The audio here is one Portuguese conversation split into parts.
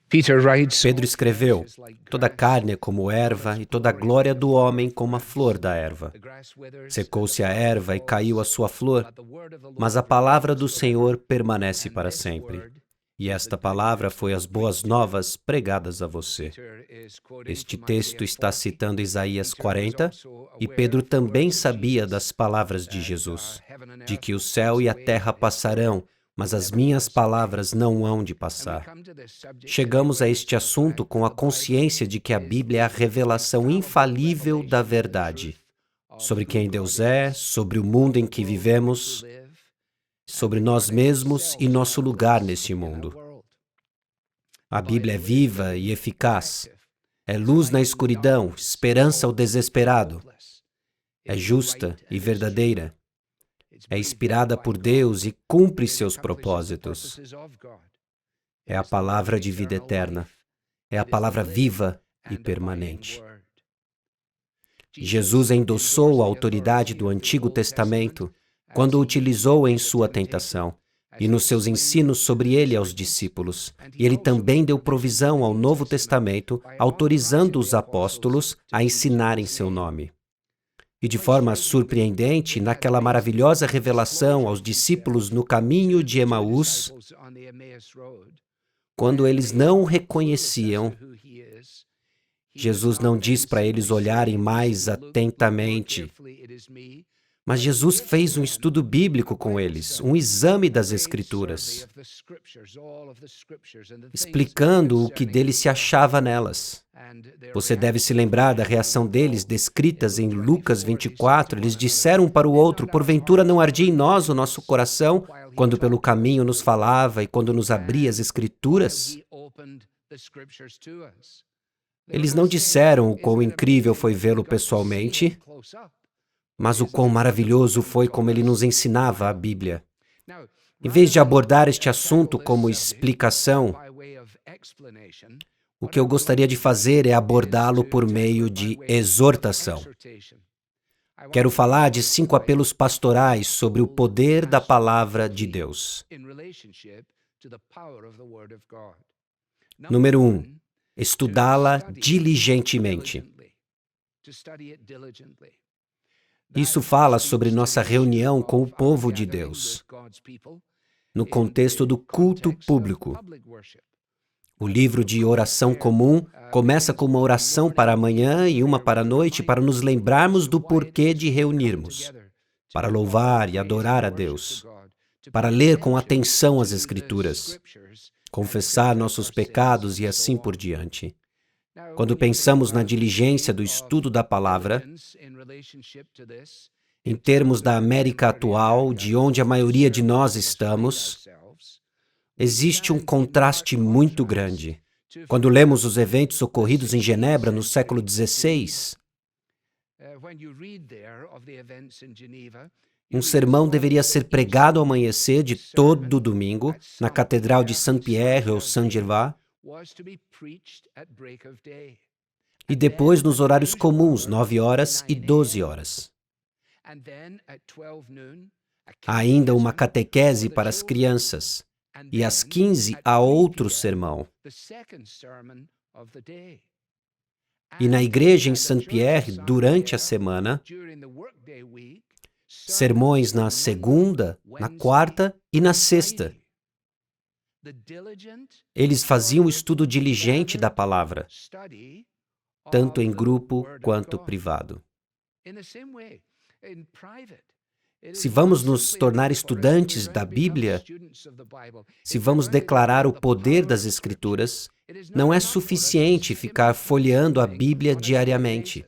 Pedro escreveu: toda carne é como erva, e toda a glória do homem como a flor da erva. Secou-se a erva e caiu a sua flor, mas a palavra do Senhor permanece para sempre. E esta palavra foi as boas novas pregadas a você. Este texto está citando Isaías 40, e Pedro também sabia das palavras de Jesus, de que o céu e a terra passarão, mas as minhas palavras não hão de passar. Chegamos a este assunto com a consciência de que a Bíblia é a revelação infalível da verdade, sobre quem Deus é, sobre o mundo em que vivemos, sobre nós mesmos e nosso lugar neste mundo. A Bíblia é viva e eficaz. É luz na escuridão, esperança ao desesperado. É justa e verdadeira. É inspirada por Deus e cumpre seus propósitos. É a palavra de vida eterna. É a palavra viva e permanente. Jesus endossou a autoridade do Antigo Testamento quando o utilizou em sua tentação e nos seus ensinos sobre ele aos discípulos. E ele também deu provisão ao Novo Testamento, autorizando os apóstolos a ensinar em seu nome. E de forma surpreendente, naquela maravilhosa revelação aos discípulos no caminho de Emaús, quando eles não o reconheciam, Jesus não diz para eles olharem mais atentamente, mas Jesus fez um estudo bíblico com eles, um exame das Escrituras, explicando o que dele se achava nelas. Você deve se lembrar da reação deles, descritas em Lucas 24. Eles disseram um para o outro: porventura não ardia em nós o nosso coração, quando pelo caminho nos falava e quando nos abria as Escrituras? Eles não disseram o quão incrível foi vê-lo pessoalmente, mas o quão maravilhoso foi como ele nos ensinava a Bíblia. Em vez de abordar este assunto como explicação, o que eu gostaria de fazer é abordá-lo por meio de exortação. Quero falar de 5 apelos pastorais sobre o poder da palavra de Deus. Número 1. Estudá-la diligentemente. Isso fala sobre nossa reunião com o povo de Deus, no contexto do culto público. O livro de oração comum começa com uma oração para a manhã e uma para a noite para nos lembrarmos do porquê de reunirmos, para louvar e adorar a Deus, para ler com atenção as Escrituras, confessar nossos pecados e assim por diante. Quando pensamos na diligência do estudo da palavra, em termos da América atual, de onde a maioria de nós estamos, existe um contraste muito grande. Quando lemos os eventos ocorridos em Genebra no século XVI, um sermão deveria ser pregado ao amanhecer de todo domingo, na Catedral de Saint-Pierre ou Saint-Gervais, e depois nos horários comuns, 9 horas e 12 horas. Há ainda uma catequese para as crianças, e às 15 há outro sermão. E na igreja em Saint-Pierre, durante a semana, sermões na segunda, na quarta e na sexta. Eles faziam o estudo diligente da palavra, tanto em grupo quanto privado. Se vamos nos tornar estudantes da Bíblia, se vamos declarar o poder das Escrituras, não é suficiente ficar folheando a Bíblia diariamente.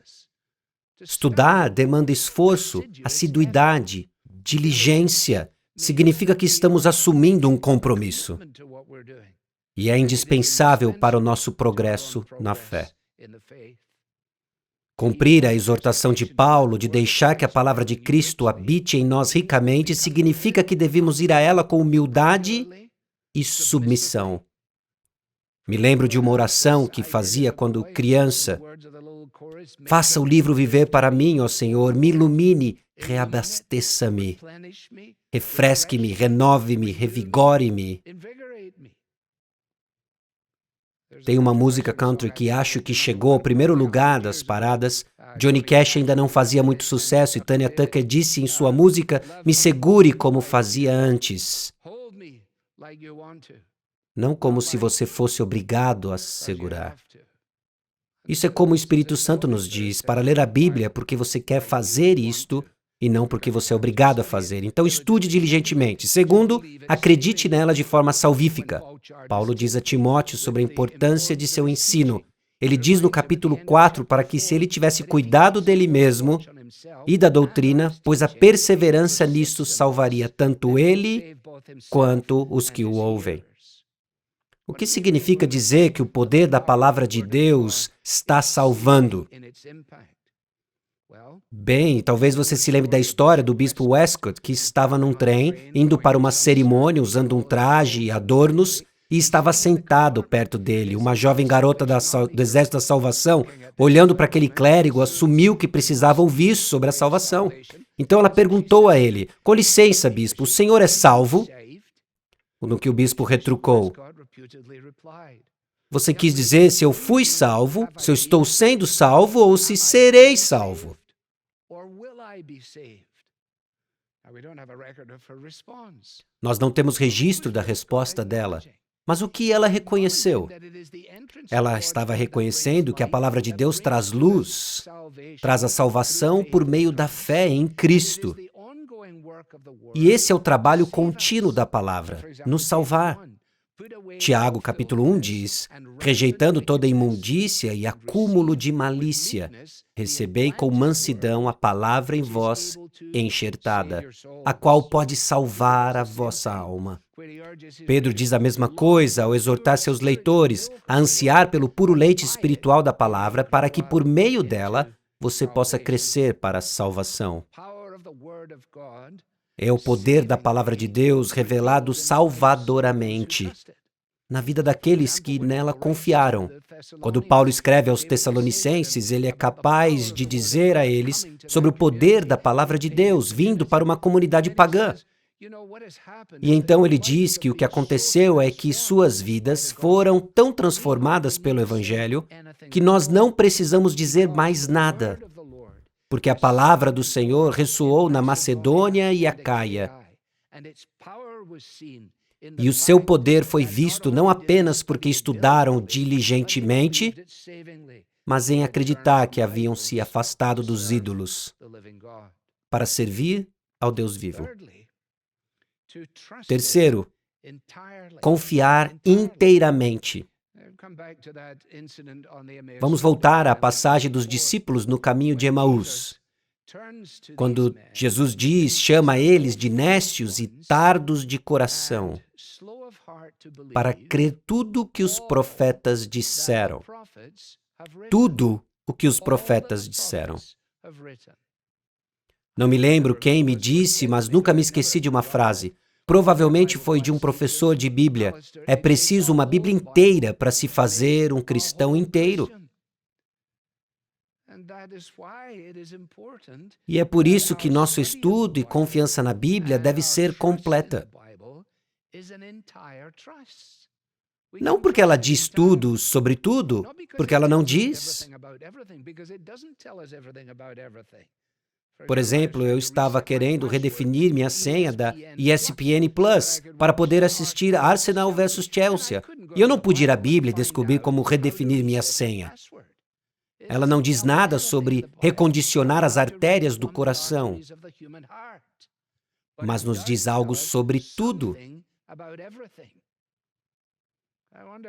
Estudar demanda esforço, assiduidade, diligência. Significa que estamos assumindo um compromisso. E é indispensável para o nosso progresso na fé. Cumprir a exortação de Paulo de deixar que a palavra de Cristo habite em nós ricamente significa que devemos ir a ela com humildade e submissão. Me lembro de uma oração que fazia quando criança. Faça o livro viver para mim, ó Senhor, me ilumine, reabasteça-me, refresque-me, renove-me, revigore-me. Tem uma música country que acho que chegou ao primeiro lugar das paradas. Johnny Cash ainda não fazia muito sucesso e Tanya Tucker disse em sua música: "Me segure como fazia antes." Não como se você fosse obrigado a segurar. Isso é como o Espírito Santo nos diz, para ler a Bíblia porque você quer fazer isto e não porque você é obrigado a fazer. Então estude diligentemente. Segundo, acredite nela de forma salvífica. Paulo diz a Timóteo sobre a importância de seu ensino. Ele diz no capítulo 4 para que se ele tivesse cuidado dele mesmo e da doutrina, pois a perseverança nisto salvaria tanto ele quanto os que o ouvem. O que significa dizer que o poder da palavra de Deus está salvando? Bem, talvez você se lembre da história do bispo Westcott, que estava num trem, indo para uma cerimônia usando um traje e adornos, e estava sentado perto dele. Uma jovem garota do Exército da Salvação, olhando para aquele clérigo, assumiu que precisava ouvir sobre a salvação. Então ela perguntou a ele: "Com licença, bispo, o senhor é salvo?" No que o bispo retrucou: "Você quis dizer se eu fui salvo, se eu estou sendo salvo ou se serei salvo?" Nós não temos registro da resposta dela. Mas o que ela reconheceu? Ela estava reconhecendo que a palavra de Deus traz luz, traz a salvação por meio da fé em Cristo. E esse é o trabalho contínuo da palavra, nos salvar. Tiago, capítulo 1 diz: "Rejeitando toda imundícia e acúmulo de malícia, recebei com mansidão a palavra em vós enxertada, a qual pode salvar a vossa alma." Pedro diz a mesma coisa ao exortar seus leitores a ansiar pelo puro leite espiritual da palavra, para que por meio dela você possa crescer para a salvação. É o poder da palavra de Deus revelado salvadoramente na vida daqueles que nela confiaram. Quando Paulo escreve aos Tessalonicenses, ele é capaz de dizer a eles sobre o poder da palavra de Deus vindo para uma comunidade pagã. E então ele diz que o que aconteceu é que suas vidas foram tão transformadas pelo Evangelho que nós não precisamos dizer mais nada, porque a palavra do Senhor ressoou na Macedônia e Acaia. E o seu poder foi visto não apenas porque estudaram diligentemente, mas em acreditar que haviam se afastado dos ídolos para servir ao Deus vivo. Terceiro, confiar inteiramente. Vamos voltar à passagem dos discípulos no caminho de Emaús. Quando Jesus chama eles de nécios e tardos de coração, para crer tudo o que os profetas disseram. Tudo o que os profetas disseram. Não me lembro quem me disse, mas nunca me esqueci de uma frase. Provavelmente foi de um professor de Bíblia. É preciso uma Bíblia inteira para se fazer um cristão inteiro. E é por isso que nosso estudo e confiança na Bíblia deve ser completa. Não porque ela diz tudo sobre tudo, porque ela não diz. Por exemplo, eu estava querendo redefinir minha senha da ESPN Plus para poder assistir Arsenal versus Chelsea. E eu não pude ir à Bíblia e descobrir como redefinir minha senha. Ela não diz nada sobre recondicionar as artérias do coração, mas nos diz algo sobre tudo.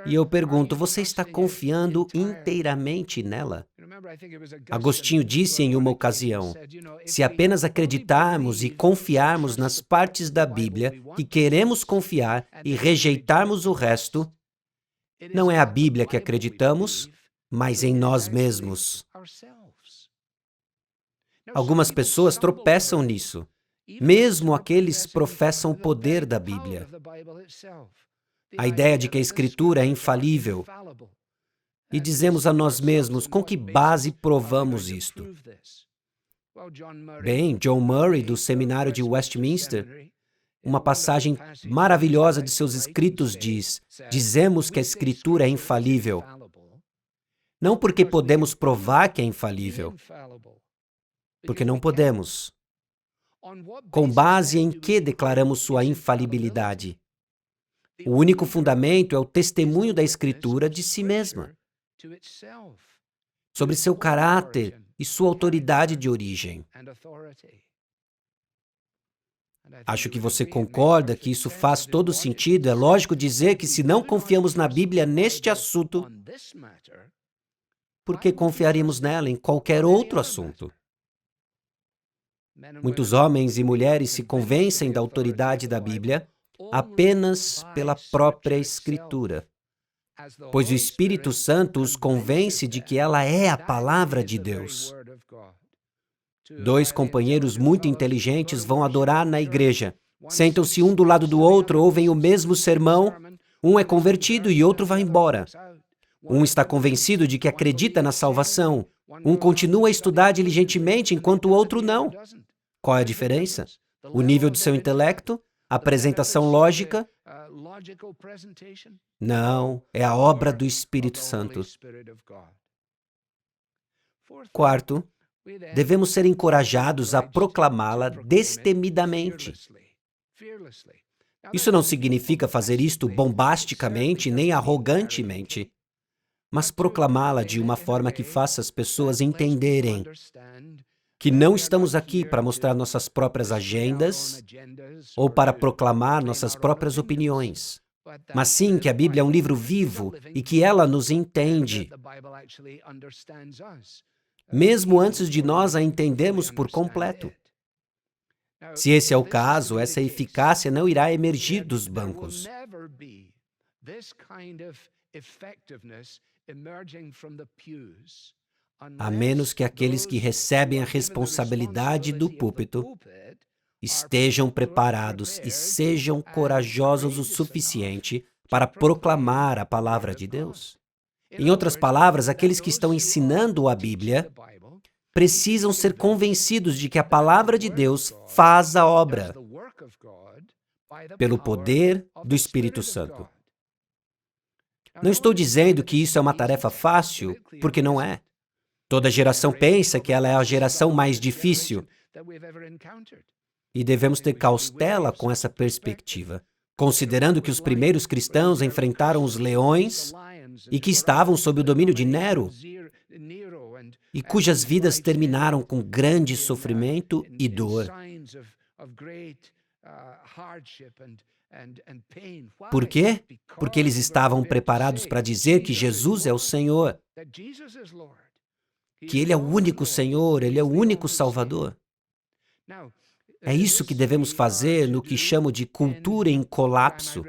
E eu pergunto, você está confiando inteiramente nela? Agostinho disse em uma ocasião, se apenas acreditarmos e confiarmos nas partes da Bíblia que queremos confiar e rejeitarmos o resto, não é a Bíblia que acreditamos, mas em nós mesmos. Algumas pessoas tropeçam nisso. Mesmo aqueles professam o poder da Bíblia. A ideia de que a Escritura é infalível. E dizemos a nós mesmos, com que base provamos isto? Bem, John Murray, do Seminário de Westminster, uma passagem maravilhosa de seus escritos diz: dizemos que a Escritura é infalível, não porque podemos provar que é infalível, porque não podemos. Com base em que declaramos sua infalibilidade? O único fundamento é o testemunho da Escritura de si mesma, sobre seu caráter e sua autoridade de origem. Acho que você concorda que isso faz todo sentido. É lógico dizer que se não confiamos na Bíblia neste assunto, por que confiaríamos nela em qualquer outro assunto? Muitos homens e mulheres se convencem da autoridade da Bíblia apenas pela própria Escritura, pois o Espírito Santo os convence de que ela é a palavra de Deus. Dois companheiros muito inteligentes vão adorar na igreja. Sentam-se um do lado do outro, ouvem o mesmo sermão. Um é convertido e outro vai embora. Um está convencido de que acredita na salvação. Um continua a estudar diligentemente, enquanto o outro não. Qual é a diferença? O nível do seu intelecto? A apresentação lógica? Não, é a obra do Espírito Santo. Quarto, devemos ser encorajados a proclamá-la destemidamente. Isso não significa fazer isto bombasticamente nem arrogantemente, mas proclamá-la de uma forma que faça as pessoas entenderem que não estamos aqui para mostrar nossas próprias agendas ou para proclamar nossas próprias opiniões, mas sim que a Bíblia é um livro vivo e que ela nos entende, mesmo antes de nós a entendermos por completo. Se esse é o caso, essa eficácia não irá emergir dos bancos. A menos que aqueles que recebem a responsabilidade do púlpito estejam preparados e sejam corajosos o suficiente para proclamar a palavra de Deus. Em outras palavras, aqueles que estão ensinando a Bíblia precisam ser convencidos de que a palavra de Deus faz a obra pelo poder do Espírito Santo. Não estou dizendo que isso é uma tarefa fácil, porque não é. Toda geração pensa que ela é a geração mais difícil. E devemos ter cautela com essa perspectiva, considerando que os primeiros cristãos enfrentaram os leões e que estavam sob o domínio de Nero, e cujas vidas terminaram com grande sofrimento e dor. Por quê? Porque eles estavam preparados para dizer que Jesus é o Senhor, que Ele é o único Senhor, Ele é o único Salvador. É isso que devemos fazer no que chamo de cultura em colapso.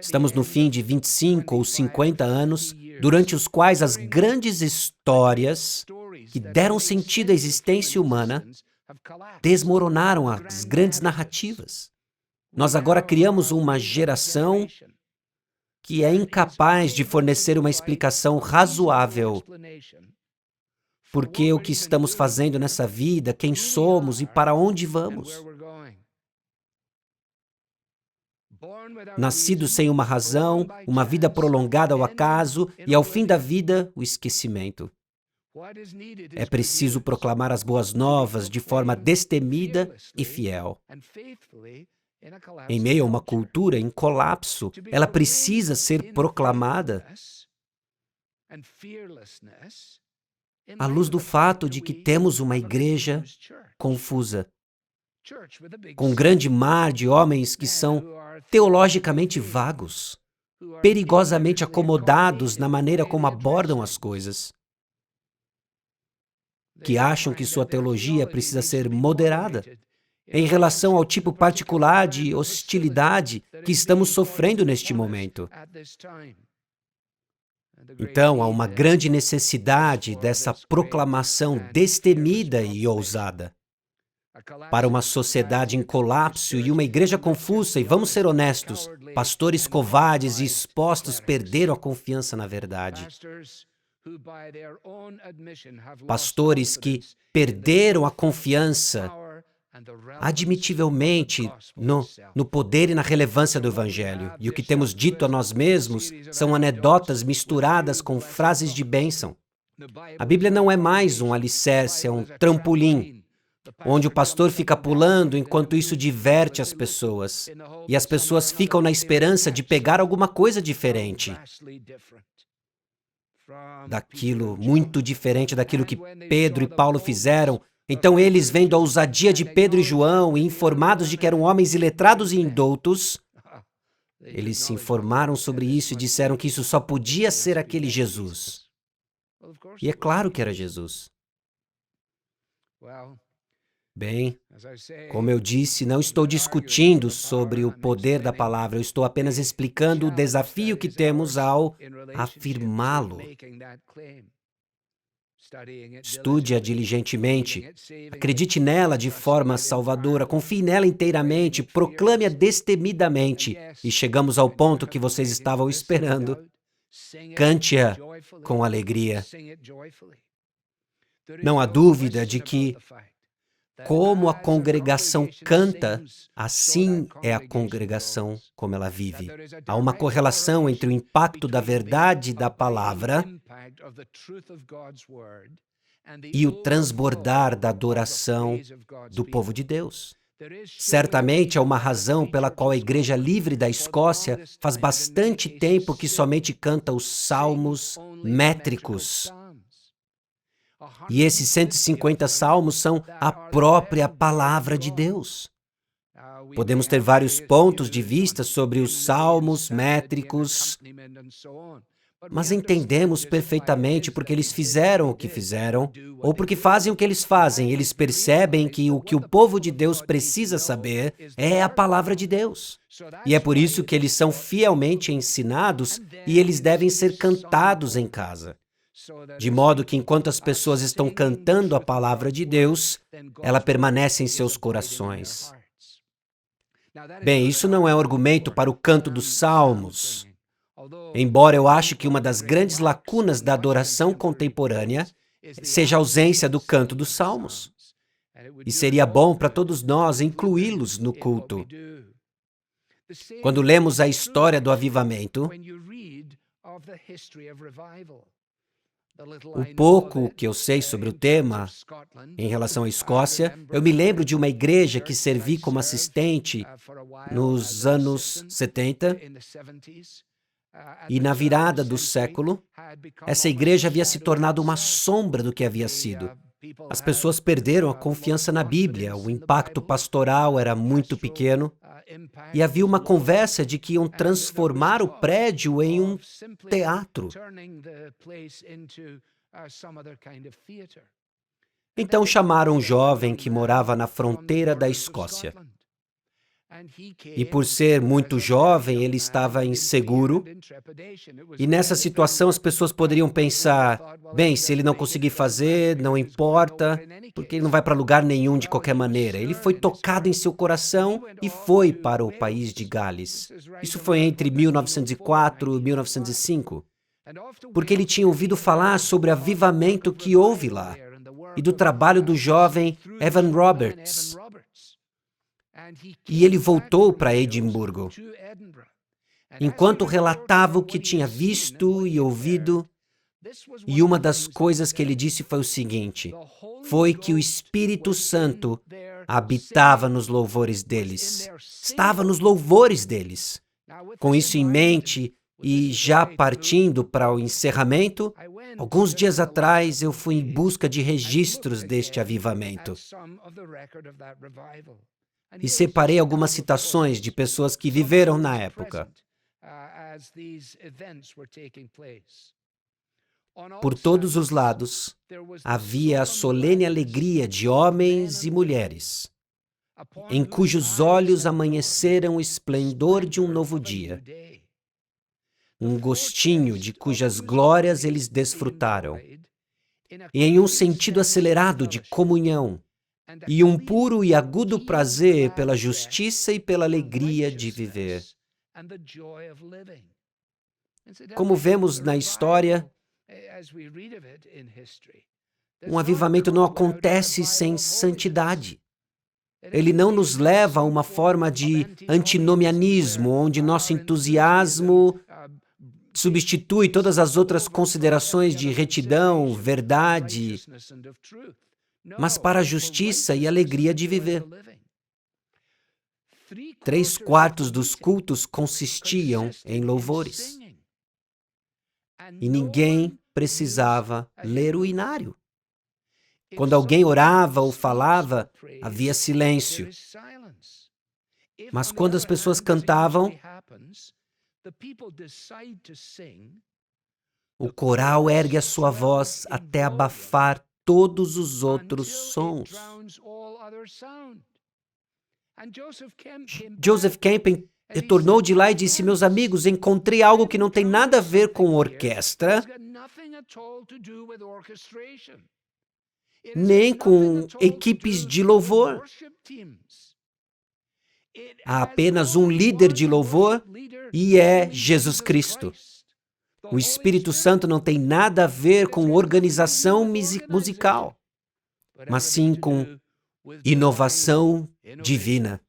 Estamos no fim de 25 ou 50 anos, durante os quais as grandes histórias que deram sentido à existência humana desmoronaram as grandes narrativas. Nós agora criamos uma geração que é incapaz de fornecer uma explicação razoável porque o que estamos fazendo nessa vida, quem somos e para onde vamos. Nascidos sem uma razão, uma vida prolongada ao acaso e, ao fim da vida, o esquecimento. É preciso proclamar as boas novas de forma destemida e fiel. Em meio a uma cultura em colapso, ela precisa ser proclamada à luz do fato de que temos uma igreja confusa, com um grande mar de homens que são teologicamente vagos, perigosamente acomodados na maneira como abordam as coisas, que acham que sua teologia precisa ser moderada em relação ao tipo particular de hostilidade que estamos sofrendo neste momento. Então, há uma grande necessidade dessa proclamação destemida e ousada. Para uma sociedade em colapso e uma igreja confusa, e vamos ser honestos, pastores covardes e expostos perderam a confiança na verdade. Pastores que perderam a confiança admitivelmente no poder e na relevância do Evangelho. E o que temos dito a nós mesmos são anedotas misturadas com frases de bênção. A Bíblia não é mais um alicerce, é um trampolim, onde o pastor fica pulando enquanto isso diverte as pessoas. E as pessoas ficam na esperança de pegar alguma coisa diferente. Muito diferente daquilo que Pedro e Paulo fizeram. Então eles, vendo a ousadia de Pedro e João e informados de que eram homens iletrados e indoutos, eles se informaram sobre isso e disseram que isso só podia ser aquele Jesus. E é claro que era Jesus. Bem, como eu disse, não estou discutindo sobre o poder da palavra, eu estou apenas explicando o desafio que temos ao afirmá-lo. Estude-a diligentemente, acredite nela de forma salvadora, confie nela inteiramente, proclame-a destemidamente. E chegamos ao ponto que vocês estavam esperando. Cante-a com alegria. Não há dúvida de que, como a congregação canta, assim é a congregação como ela vive. Há uma correlação entre o impacto da verdade da palavra e o transbordar da adoração do povo de Deus. Certamente há uma razão pela qual a Igreja Livre da Escócia faz bastante tempo que somente canta os salmos métricos. E esses 150 salmos são a própria palavra de Deus. Podemos ter vários pontos de vista sobre os salmos métricos, mas entendemos perfeitamente porque eles fizeram o que fizeram, ou porque fazem o que eles fazem. Eles percebem que o povo de Deus precisa saber é a palavra de Deus. E é por isso que eles são fielmente ensinados e eles devem ser cantados em casa. De modo que enquanto as pessoas estão cantando a palavra de Deus, ela permanece em seus corações. Bem, isso não é um argumento para o canto dos salmos. Embora eu ache que uma das grandes lacunas da adoração contemporânea seja a ausência do canto dos salmos. E seria bom para todos nós incluí-los no culto. Quando lemos a história do avivamento, o pouco que eu sei sobre o tema em relação à Escócia, eu me lembro de uma igreja que servi como assistente nos anos 70, e na virada do século, essa igreja havia se tornado uma sombra do que havia sido. As pessoas perderam a confiança na Bíblia, o impacto pastoral era muito pequeno, e havia uma conversa de que iam transformar o prédio em um teatro. Então chamaram um jovem que morava na fronteira da Escócia. E por ser muito jovem, ele estava inseguro. E nessa situação as pessoas poderiam pensar, bem, se ele não conseguir fazer, não importa, porque ele não vai para lugar nenhum de qualquer maneira. Ele foi tocado em seu coração e foi para o país de Gales. Isso foi entre 1904 e 1905. Porque ele tinha ouvido falar sobre o avivamento que houve lá e do trabalho do jovem Evan Roberts. E ele voltou para Edimburgo. Enquanto relatava o que tinha visto e ouvido, e uma das coisas que ele disse foi o seguinte, foi que o Espírito Santo habitava nos louvores deles. Estava nos louvores deles. Com isso em mente, e já partindo para o encerramento, alguns dias atrás eu fui em busca de registros deste avivamento. E separei algumas citações de pessoas que viveram na época. Por todos os lados, havia a solene alegria de homens e mulheres, em cujos olhos amanheceram o esplendor de um novo dia. Um gostinho de cujas glórias eles desfrutaram, e em um sentido acelerado de comunhão, e um puro e agudo prazer pela justiça e pela alegria de viver. Como vemos na história, Um avivamento não acontece sem santidade. Ele não nos leva a uma forma de antinomianismo, onde nosso entusiasmo substitui todas as outras considerações de retidão, verdade, mas para a justiça e alegria de viver. 3/4 dos cultos consistiam em louvores. E ninguém precisava ler o inário. Quando alguém orava ou falava, havia silêncio. Mas quando as pessoas cantavam, o coral ergue a sua voz até abafar todos os outros sons. Joseph Campbell retornou de lá e disse: meus amigos, encontrei algo que não tem nada a ver com orquestra, nem com equipes de louvor. Há apenas um líder de louvor e é Jesus Cristo. O Espírito Santo não tem nada a ver com organização musical, mas sim com inovação divina.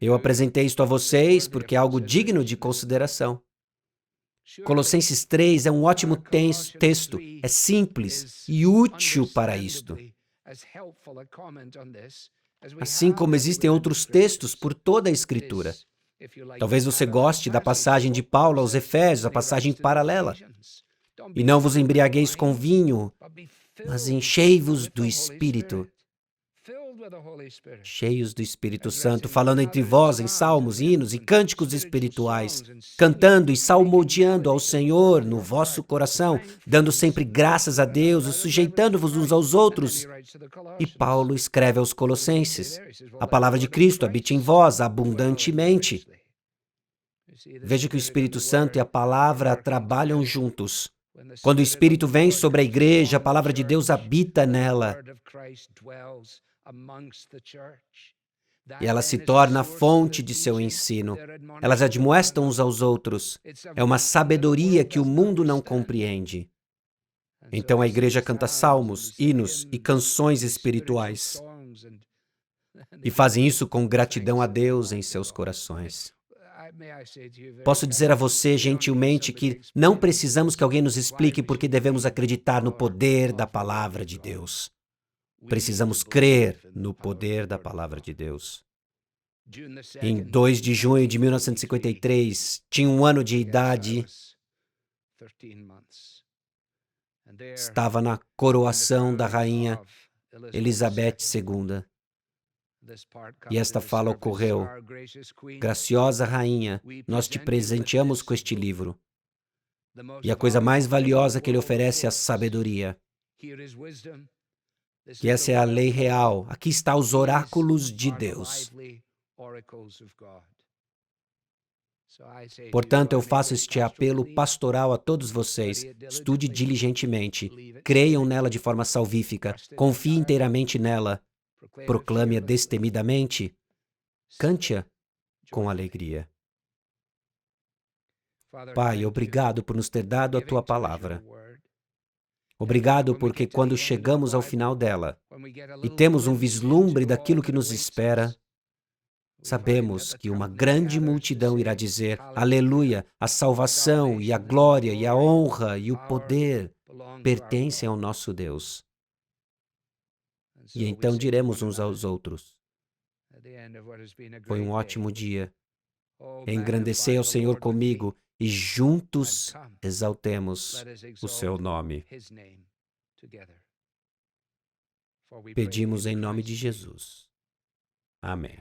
Eu apresentei isto a vocês porque é algo digno de consideração. Colossenses 3 é um ótimo texto, é simples e útil para isto. Assim como existem outros textos por toda a Escritura. Talvez você goste da passagem de Paulo aos Efésios, a passagem paralela. E não vos embriagueis com vinho, mas enchei-vos do Espírito. Cheios do Espírito Santo, falando entre vós em salmos, hinos e cânticos espirituais, cantando e salmodiando ao Senhor no vosso coração, dando sempre graças a Deus e sujeitando-vos uns aos outros. E Paulo escreve aos Colossenses: a palavra de Cristo habite em vós abundantemente. Veja que o Espírito Santo e a palavra trabalham juntos. Quando o Espírito vem sobre a igreja, a palavra de Deus habita nela. E ela se torna a fonte de seu ensino. Elas admoestam uns aos outros. É uma sabedoria que o mundo não compreende. Então a igreja canta salmos, hinos e canções espirituais. E fazem isso com gratidão a Deus em seus corações. Posso dizer a você, gentilmente, que não precisamos que alguém nos explique por que devemos acreditar no poder da palavra de Deus. Precisamos crer no poder da palavra de Deus. Em 2 de junho de 1953, tinha 1 ano de idade, estava na coroação da rainha Elizabeth II. E esta fala ocorreu: graciosa rainha, nós te presenteamos com este livro. E a coisa mais valiosa que ele oferece é a sabedoria. Que essa é a lei real. Aqui está os oráculos de Deus. Portanto, eu faço este apelo pastoral a todos vocês. Estude diligentemente. Creiam nela de forma salvífica. Confie inteiramente nela. Proclame-a destemidamente. Cante-a com alegria. Pai, obrigado por nos ter dado a Tua palavra. Obrigado porque quando chegamos ao final dela e temos um vislumbre daquilo que nos espera, sabemos que uma grande multidão irá dizer: aleluia, a salvação e a glória e a honra e o poder pertencem ao nosso Deus. E então diremos uns aos outros: foi um ótimo dia. Engrandecei ao Senhor comigo e juntos exaltemos o seu nome. Pedimos em nome de Jesus. Amém.